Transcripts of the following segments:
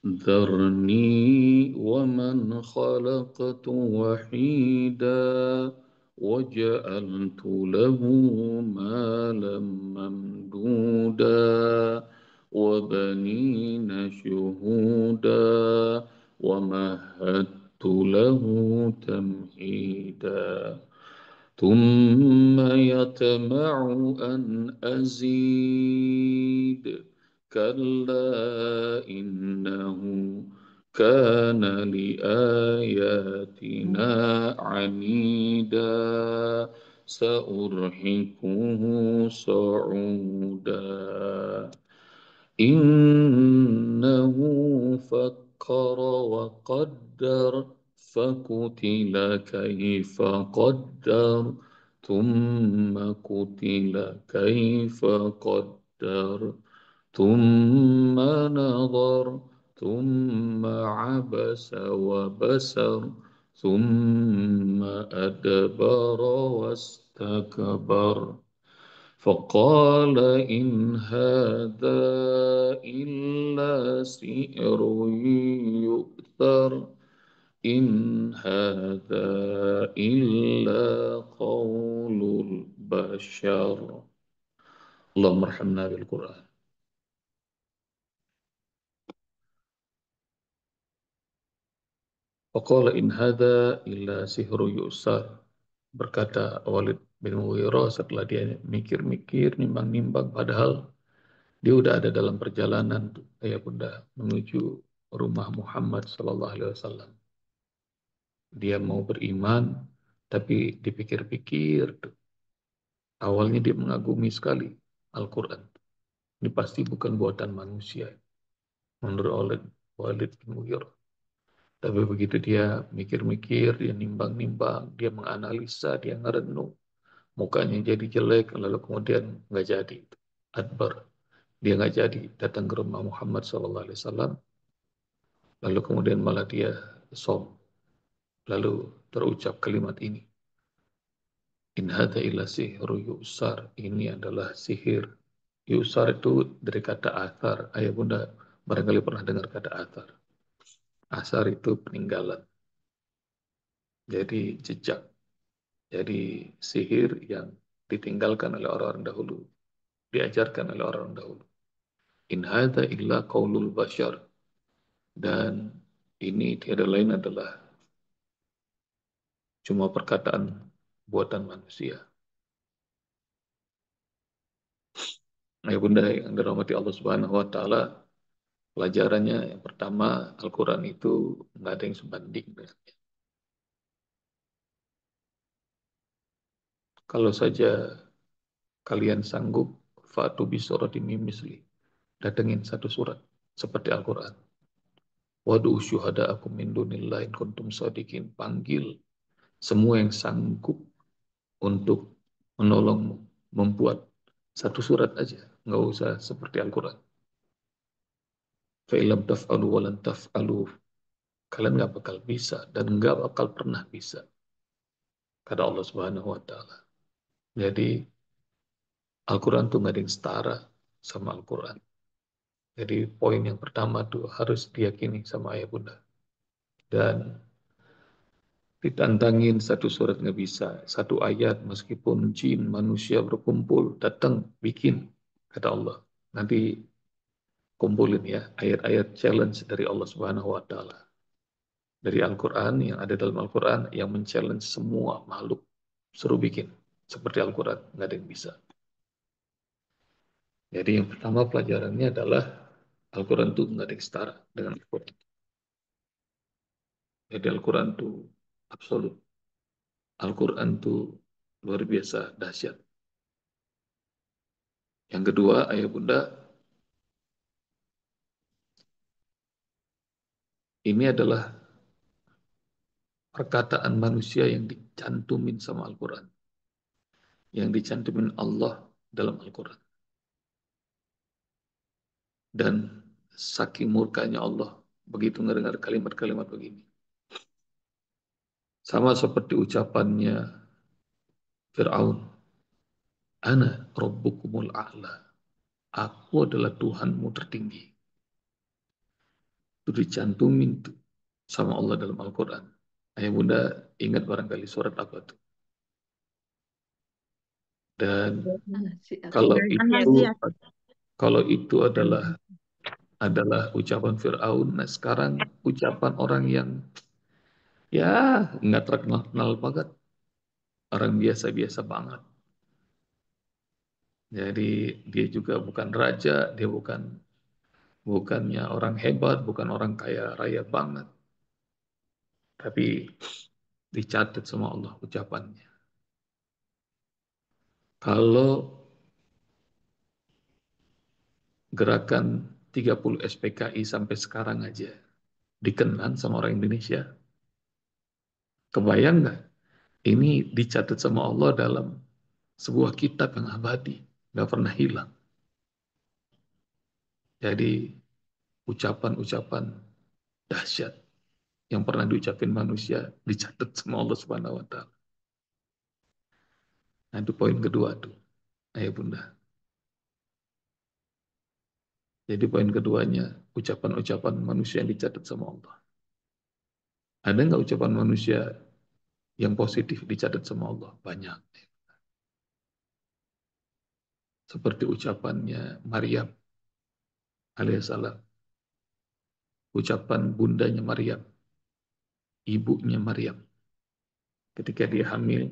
ذرني ومن خلقت وحيدا وجعلت له مالا ممدودا وبنين شهودا ومهدت له تمهيدا ثم يطمع أن أزيد كلا إنه كان لآياتنا عنيدا سأرهقه صعودا إنه فكر وقدر فقتل كيف قدر ثم قتل كيف قدر ثم نظر ثم عبس وبسر ثم أدبر واستكبر فقال إن هذا إلا سحر يؤثر إن هذا إلا قول البشر اللهم ارحمنا بالقرآن. Faqala in hadza illa sihru yusar. Berkata Walid bin Mughirah setelah dia mikir-mikir, nimbang-nimbang, padahal dia udah ada dalam perjalanan ayah bunda menuju rumah Muhammad sallallahu alaihi wasallam. Dia mau beriman, tapi dipikir-pikir, awalnya dia mengagumi sekali Al-Quran. Ini pasti bukan buatan manusia, menurut Walid bin Mughirah. Tapi begitu dia mikir-mikir, dia nimbang-nimbang, dia menganalisa, dia ngerenung, mukanya jadi jelek, lalu kemudian nggak jadi. Adbar, dia nggak jadi datang ke rumah Muhammad SAW, lalu kemudian malah dia som, lalu terucap kalimat ini. In hadza illa sihru yusar. Ini adalah sihir. Yusar itu dari kata athar. Ayah bunda barangkali pernah dengar kata athar. Asar itu peninggalan. Jadi jejak. Jadi sihir yang ditinggalkan oleh orang-orang dahulu. Diajarkan oleh orang dahulu. In hadza illa qaulul bashar. Dan ini tiada lain adalah cuma perkataan buatan manusia. Ayah bunda yang dirahmati Allah Subhanahu wa taala, pelajarannya yang pertama, Al-Quran itu nggak ada yang sebanding dengannya. Kalau saja kalian sanggup, fatu bisuratin min misli, datengin satu surat seperti Al-Quran. Waduh syuhada'akum min dunillahi in kuntum shadiqin. Panggil semua yang sanggup untuk menolongmu, membuat satu surat aja, nggak usah seperti Al-Quran. Fa'ilam taf'alu walan taf'alu, kalian nggak bakal bisa dan nggak bakal pernah bisa, kata Allah Subhanahu wa taala. Jadi Al-Quran tuh nggak ada yang setara sama Al-Quran. Jadi poin yang pertama tuh harus diyakini sama ayah bunda. Dan ditantangin satu surat nggak bisa. Satu ayat meskipun jin manusia berkumpul datang bikin, kata Allah. Nanti kumpulin ya ayat-ayat challenge dari Allah Subhanahu wa taala. Dari Al-Quran yang ada dalam Al-Quran yang men-challenge semua makhluk. Suruh bikin seperti Al-Quran, nggak ada yang bisa. Jadi yang pertama pelajarannya adalah Al-Quran itu nggak ada yang setara dengan Al-Quran. Jadi Al-Quran itu absolut. Al-Quran itu luar biasa dahsyat. Yang kedua, ayah bunda, ini adalah perkataan manusia yang dicantumin sama Al-Quran. Yang dicantumin Allah dalam Al-Quran. Dan saking murkanya Allah, begitu ngedengar kalimat-kalimat begini. Sama seperti ucapannya Fir'aun. Ana rabbukumul a'la. Aku adalah Tuhanmu tertinggi. Itu dicantumin tuh sama Allah dalam Al-Quran. Ayah bunda ingat barangkali surat apa tuh. Dan kalau itu An-Naziat. kalau itu adalah ucapan Fir'aun, nah sekarang ucapan orang yang ya nggak terkenal banget, orang biasa-biasa banget. Jadi dia juga bukan raja, dia bukannya orang hebat, bukan orang kaya raya banget, tapi dicatat sama Allah ucapannya. Kalau gerakan 30 SPKI sampai sekarang aja dikenang sama orang Indonesia, kebayang nggak? Ini dicatat sama Allah dalam sebuah kitab yang abadi, nggak pernah hilang. Jadi ucapan-ucapan dahsyat yang pernah diucapin manusia dicatat sama Allah Subhanahu wa taala. Nah, itu poin kedua tuh, ayah bunda. Jadi poin keduanya, ucapan-ucapan manusia yang dicatat sama Allah. Ada nggak ucapan manusia yang positif dicatat sama Allah? Banyak. Seperti ucapannya Maryam alaihissalam. Ucapan bundanya Maryam, ibunya Maryam. Ketika dia hamil,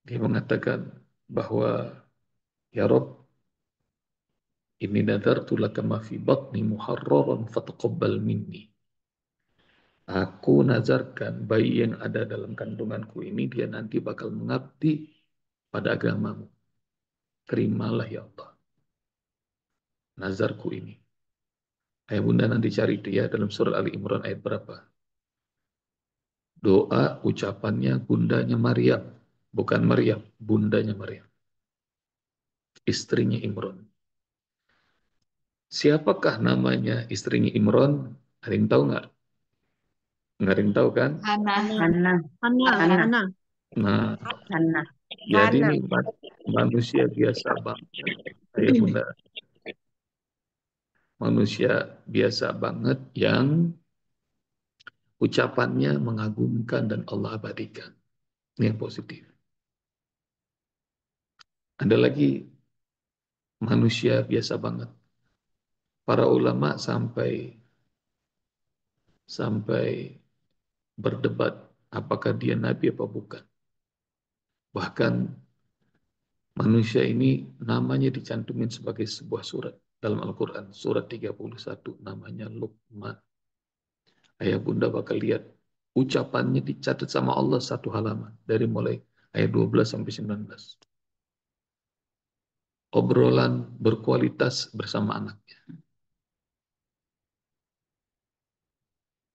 dia mengatakan bahwa ya Rob, ini nadartu laka ma fi batni muharraran fataqabbal minni. Aku nazarkan bayi yang ada dalam kandunganku ini dia nanti bakal mengabdi pada agamamu. Terimalah ya Allah nazarku ini. Ayah bunda nanti cari itu ya dalam surat Ali Imran ayat berapa. Doa ucapannya bundanya Maryam. Bukan Maryam, bundanya Maryam. Istrinya Imran. Siapakah namanya istrinya Imran? Ada yang tahu nggak? Nggak ada yang tahu kan? Hana, Hana. Hana, Hana. Hana, Hana, Hana. Nah, Hana. jadi Hana. ini manusia biasa banget. Ayah bunda, manusia biasa banget yang ucapannya mengagumkan dan Allah abadikan. Ini yang positif. Ada lagi manusia biasa banget. Para ulama sampai sampai berdebat apakah dia nabi apa bukan. Bahkan manusia ini namanya dicantumin sebagai sebuah surat dalam Al-Quran. Surat 31 namanya Luqman. Ayah bunda bakal lihat ucapannya dicatat sama Allah satu halaman. Dari mulai ayat 12 sampai 19. Obrolan berkualitas bersama anaknya.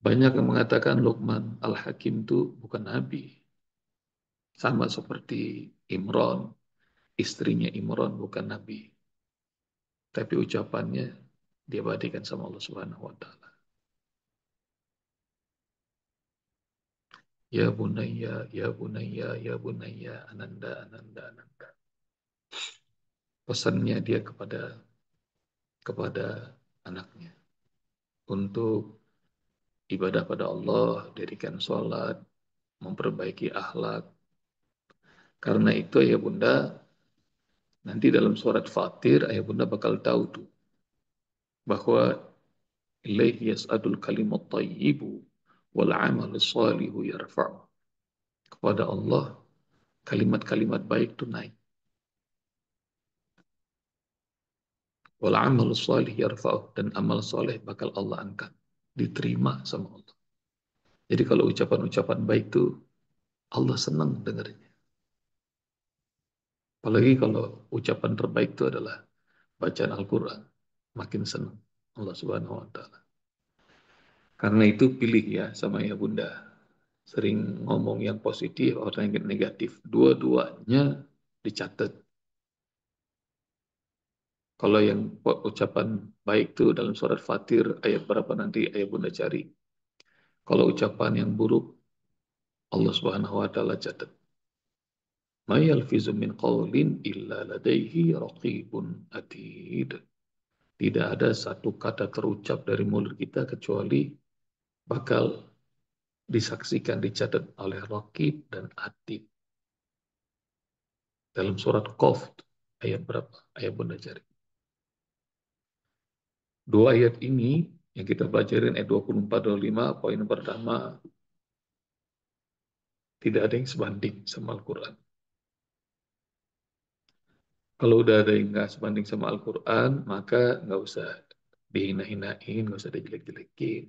Banyak yang mengatakan Luqman Al-Hakim itu bukan nabi. Sama seperti Imran, istrinya Imran bukan nabi. Tapi ucapannya diabadikan sama Allah Subhanahu wa taala. Ya bunayya, ya bunayya, ya bunayya, ananda, ananda, ananda. Pesannya dia kepada anaknya untuk ibadah pada Allah, dirikan sholat, memperbaiki akhlak. Karena itu ayah bunda, nanti dalam surat Fatir ayah bunda bakal tahu tuh bahwa ilaihi yas'adul kalimat tayyibu wal amal salihu yarfa'u. Kepada Allah kalimat-kalimat baik itu naik. Wal amal salih yarfa'u, dan amal soleh bakal Allah angkat, diterima sama Allah. Jadi kalau ucapan-ucapan baik itu Allah senang dengarnya. Apalagi kalau ucapan terbaik itu adalah bacaan Al-Quran, makin senang Allah Subhanahu wa taala. Karena itu pilih ya sama ya Bunda. Sering ngomong yang positif atau yang negatif. Dua-duanya dicatat. Kalau yang ucapan baik itu dalam surat Fatir ayat berapa nanti ayat Bunda cari. Kalau ucapan yang buruk Allah Subhanahu wa taala catat. Ma yalfizu min qawlin illa ladaihi raqibun atid. Tidak ada satu kata terucap dari mulut kita kecuali bakal disaksikan, dicatat oleh Raqib dan Atid. Dalam surat Qaf, ayat berapa? Ayat Bunda cari. Dua ayat ini yang kita pelajarin ayat 24-25, poin pertama, tidak ada yang sebanding sama Al-Quran. Kalau udah ada yang nggak sebanding sama Al-Quran, maka nggak usah dihina-hinain, nggak usah dijelek-jelekin.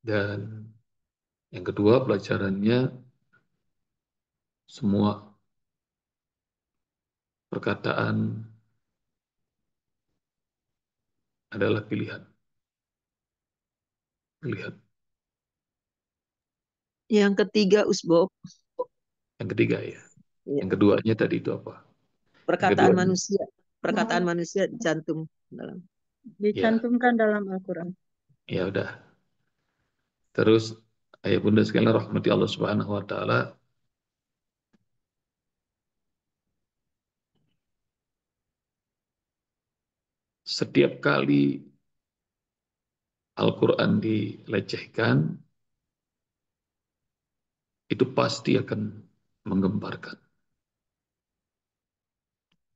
Dan yang kedua, pelajarannya semua perkataan adalah pilihan. Pilihan. Yang ketiga, Usbok. Yang ketiga ya. Ya. Yang keduanya tadi itu apa? Yang Perkataan keduanya, manusia. Perkataan manusia dicantum dalam. ya, Dicantumkan dalam Al-Quran. ya udah. Terus ayah bunda sekalian rahmati Allah Subhanahu wa taala, setiap kali Al-Qur'an dilecehkan itu pasti akan menggemparkan.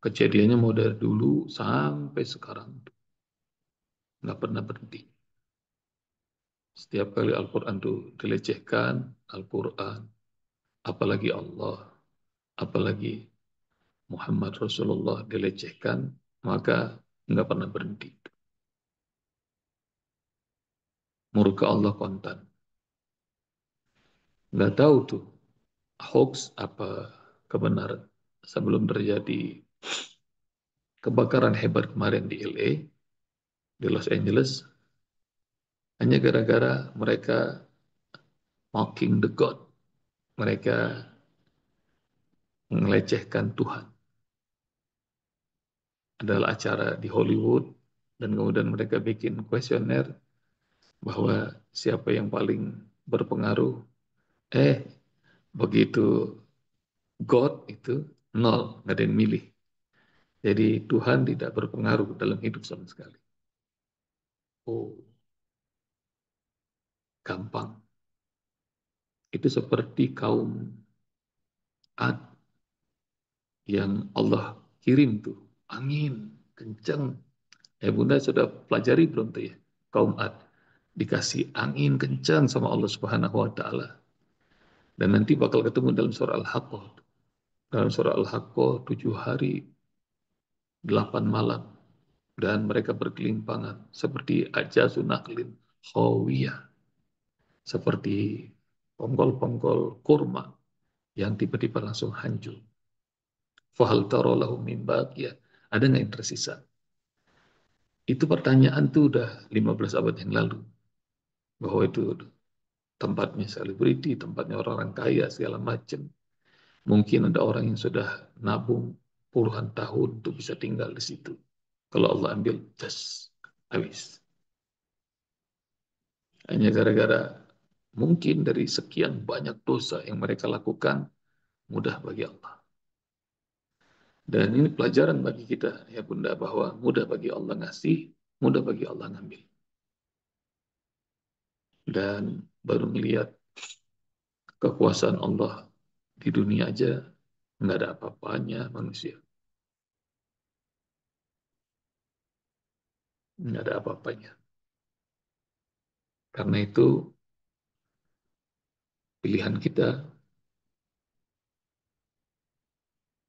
Kejadiannya mau dari dulu sampai sekarang nggak pernah berhenti. Setiap kali Al-Qur'an itu dilecehkan, Al-Qur'an, apalagi Allah, apalagi Muhammad Rasulullah dilecehkan, maka nggak pernah berhenti. Murka Allah kontan. Nggak tahu tuh hoax apa kebenaran. Sebelum terjadi kebakaran hebat kemarin di LA, di Los Angeles, hanya gara-gara mereka mocking the God. Mereka melecehkan Tuhan. Adalah acara di Hollywood, dan kemudian mereka bikin kuesioner bahwa siapa yang paling berpengaruh. Begitu God itu nol, nggak ada yang milih. Jadi Tuhan tidak berpengaruh dalam hidup sama sekali. Oh, gampang. Itu seperti kaum Ad yang Allah kirim tuh angin kencang. Ya Bunda sudah pelajari belum tuh ya? Kaum Ad dikasih angin kencang sama Allah Subhanahu wa taala. Dan nanti bakal ketemu dalam surah Al-Haqqah. Dalam surah Al-Haqqah 7 hari 8 malam, dan mereka berkelimpangan seperti ajazu naklin khawiyah, seperti ponggol-ponggol kurma yang tiba-tiba langsung hancur. Fahal taro lahum min baqiyah. Ada nggak yang tersisa? Itu pertanyaan tuh udah 15 abad yang lalu. Bahwa itu tempatnya selebriti, tempatnya orang-orang kaya, segala macam. Mungkin ada orang yang sudah nabung puluhan tahun untuk bisa tinggal di situ. Kalau Allah ambil, just habis. Hanya gara-gara mungkin dari sekian banyak dosa yang mereka lakukan, mudah bagi Allah. Dan ini pelajaran bagi kita, ya Bunda, bahwa mudah bagi Allah ngasih, mudah bagi Allah ngambil. Dan baru melihat kekuasaan Allah di dunia aja, nggak ada apa-apanya manusia. Nggak ada apa-apanya. Karena itu, pilihan kita,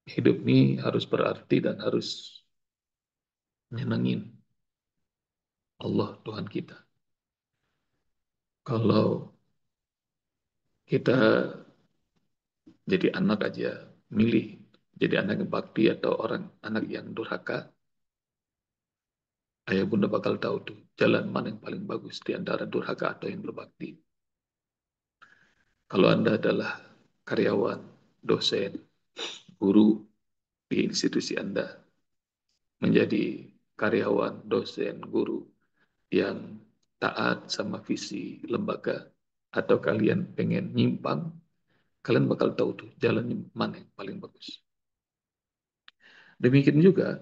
hidup ini harus berarti dan harus nyenengin Allah Tuhan kita. Kalau kita jadi anak aja milih jadi anak yang bakti atau orang anak yang durhaka, ayah bunda bakal tahu tuh jalan mana yang paling bagus di antara durhaka atau yang berbakti. Kalau Anda adalah karyawan, dosen, guru di institusi Anda, menjadi karyawan, dosen, guru yang taat sama visi lembaga, atau kalian pengen nyimpang, kalian bakal tahu tuh jalan mana yang paling bagus. Demikian juga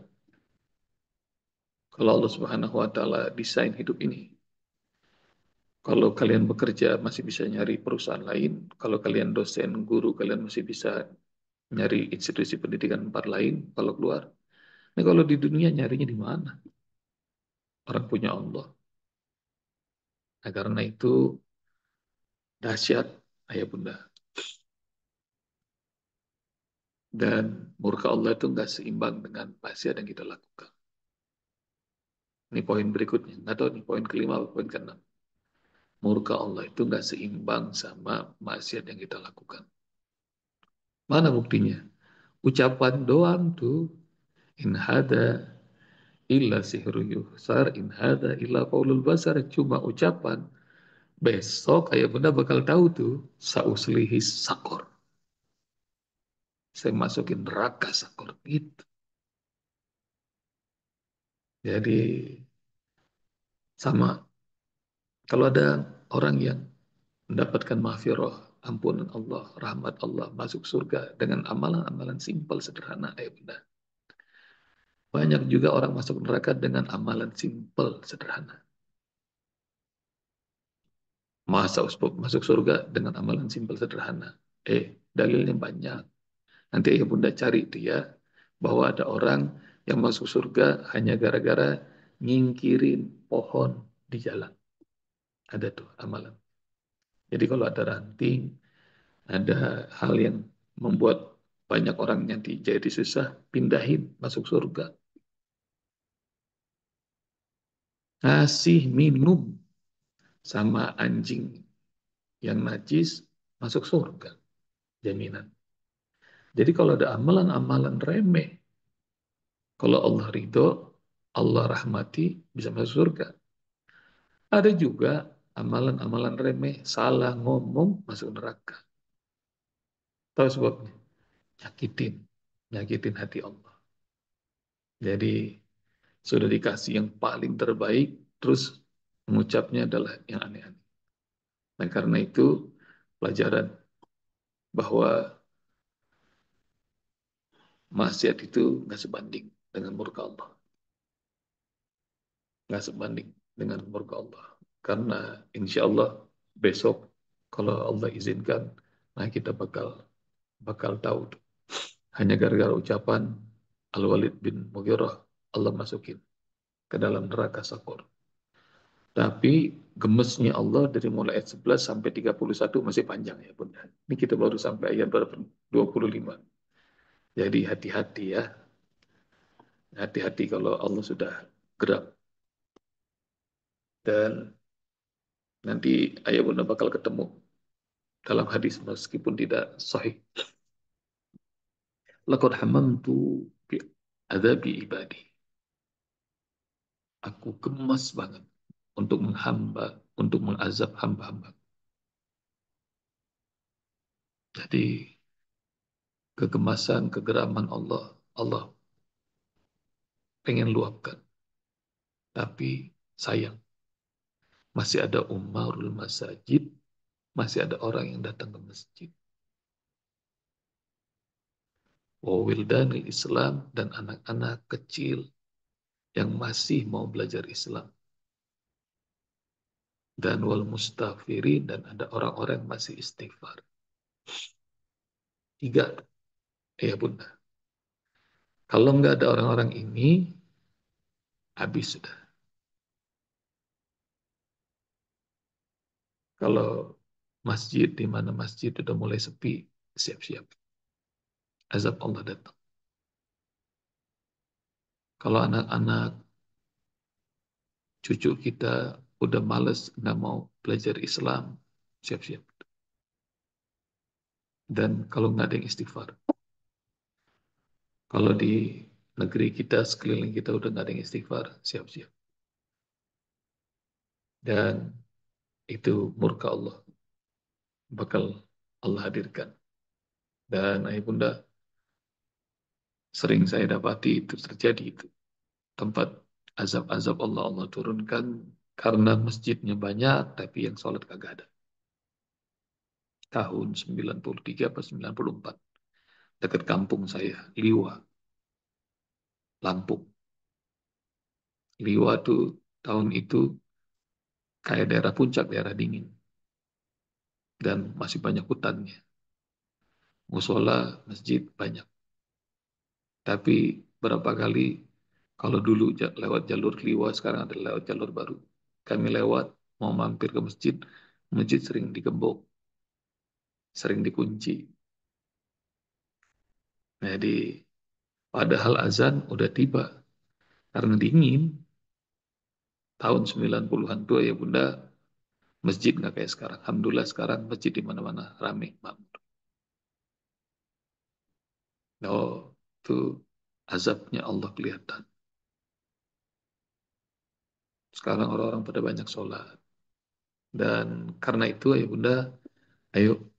kalau Allah Subhanahu wa taala desain hidup ini. Kalau kalian bekerja masih bisa nyari perusahaan lain, kalau kalian dosen, guru, kalian masih bisa nyari institusi pendidikan tempat lain kalau keluar. Nah, kalau di dunia nyarinya di mana? Orang punya Allah. Nah, karena itu dahsyat, ayah bunda. Dan murka Allah itu nggak seimbang dengan maksiat yang kita lakukan. Ini poin berikutnya. Nggak tahu nih poin kelima atau poin keenam. Murka Allah itu nggak seimbang sama maksiat yang kita lakukan. Mana buktinya? Ucapan doang tuh. In hada illa sihru yuhsar, in hada illa qaulul basar. Cuma ucapan. Besok ayah bunda bakal tahu tuh. Sauslihi sakor. Saya masukin neraka sakor. Gitu. Jadi sama. Kalau ada orang yang mendapatkan maghfirah, ampunan Allah, rahmat Allah, masuk surga dengan amalan-amalan simpel sederhana, ayah bunda. Banyak juga orang masuk neraka dengan amalan simpel sederhana. Masa masuk surga dengan amalan simpel sederhana? Dalilnya banyak. Nanti ayah bunda cari itu ya, bahwa ada orang yang masuk surga hanya gara-gara nyingkirin pohon di jalan. Ada tuh amalan. Jadi kalau ada ranting, ada hal yang membuat banyak orang yang jadi susah, pindahin masuk surga. Ngasih minum sama anjing yang najis masuk surga. Jaminan. Jadi kalau ada amalan-amalan remeh, kalau Allah ridho, Allah rahmati, bisa masuk surga. Ada juga amalan-amalan remeh, salah ngomong, masuk neraka. Tahu sebabnya? Nyakitin. Nyakitin hati Allah. Jadi sudah dikasih yang paling terbaik, terus mengucapnya adalah yang aneh-aneh. Nah, karena itu pelajaran bahwa maksiat itu nggak sebanding dengan murka Allah. Nggak sebanding dengan murka Allah. Karena insya Allah besok kalau Allah izinkan, nah kita bakal tahu. Hanya gara-gara ucapan Al-Walid bin Mughirah, Allah masukin ke dalam neraka Sakor. Tapi gemesnya Allah dari mulai ayat 11 sampai 31 masih panjang ya bunda. Ini kita baru sampai ayat berapa? 25. Jadi hati-hati ya. Hati-hati kalau Allah sudah gerak. Dan nanti ayah bunda bakal ketemu dalam hadis meskipun tidak sahih. Laqad hamamtu bi adabi ibadi. Aku gemas banget untuk untuk mengazab hamba-hamba. Jadi kegemasan, kegeraman Allah, Allah pengen luapkan. Tapi sayang, masih ada umarul masajid, masih ada orang yang datang ke masjid. Wawildanil Islam dan anak-anak kecil yang masih mau belajar Islam. Dan wal mustafirin dan ada orang-orang yang masih istighfar. 3, ya bunda. Kalau nggak ada orang-orang ini, habis sudah. Kalau masjid, di mana masjid sudah mulai sepi, siap-siap. Azab Allah datang. Kalau anak-anak, cucu kita udah males, nggak mau belajar Islam, siap-siap. Dan kalau nggak ada yang istighfar. Kalau di negeri kita, sekeliling kita udah nggak ada yang istighfar, siap-siap. Dan itu murka Allah. Bakal Allah hadirkan. Dan ayah bunda, sering saya dapati itu terjadi itu. Tempat azab-azab Allah turunkan Karena masjidnya banyak, tapi yang sholat kagak ada. Tahun 93 atau 94. Dekat kampung saya, Liwa, Lampung. Liwa tuh tahun itu kayak daerah puncak, daerah dingin. Dan masih banyak hutannya. Musola, masjid banyak. Tapi berapa kali, kalau dulu lewat jalur Liwa, sekarang ada lewat jalur baru. Kami lewat, mau mampir ke masjid, masjid sering digembok, sering dikunci. Jadi, padahal azan udah tiba. Karena dingin, tahun 90-an tuh ya bunda, masjid nggak kayak sekarang. Alhamdulillah sekarang masjid di mana-mana rame, makmur. Oh, itu azabnya Allah kelihatan. Sekarang orang-orang pada banyak sholat. Dan karena itu ya bunda, ayo,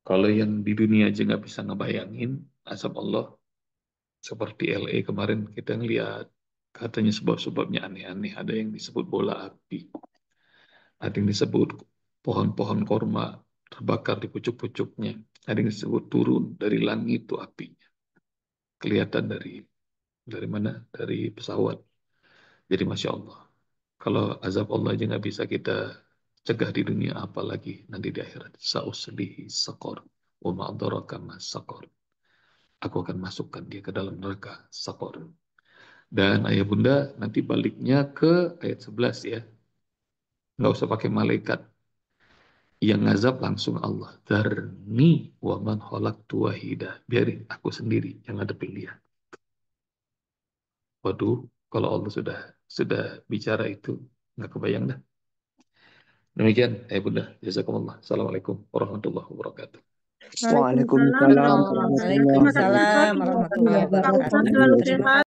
kalau yang di dunia aja nggak bisa ngebayangin azab Allah, seperti LA kemarin kita ngeliat, katanya sebab-sebabnya aneh-aneh. Ada yang disebut bola api, ada yang disebut pohon-pohon korma terbakar di pucuk-pucuknya, ada yang disebut turun dari langit itu apinya. Kelihatan dari mana? Dari pesawat. Jadi Masya Allah. Kalau azab Allah aja nggak bisa kita cegah di dunia, apalagi nanti di akhirat. Sa'uslihi sakor. Wa ma'adraka ma sakor. Aku akan masukkan dia ke dalam neraka sakor. Dan ayah bunda nanti baliknya ke ayat 11 ya. Nggak usah pakai malaikat. Yang ngazab langsung Allah. Darni wa man khalaqtu wahida. Biarin aku sendiri yang ngadepin dia. Waduh, kalau Allah sudah bicara itu, nggak kebayang dah. Demikian, bunda. Jazakumullah. Assalamualaikum warahmatullahi wabarakatuh. Waalaikumsalam Waalaikumsalam warahmatullahi warahmatullahi wabarakatuh. wabarakatuh. Jazakumullah Terima khairan. kasih.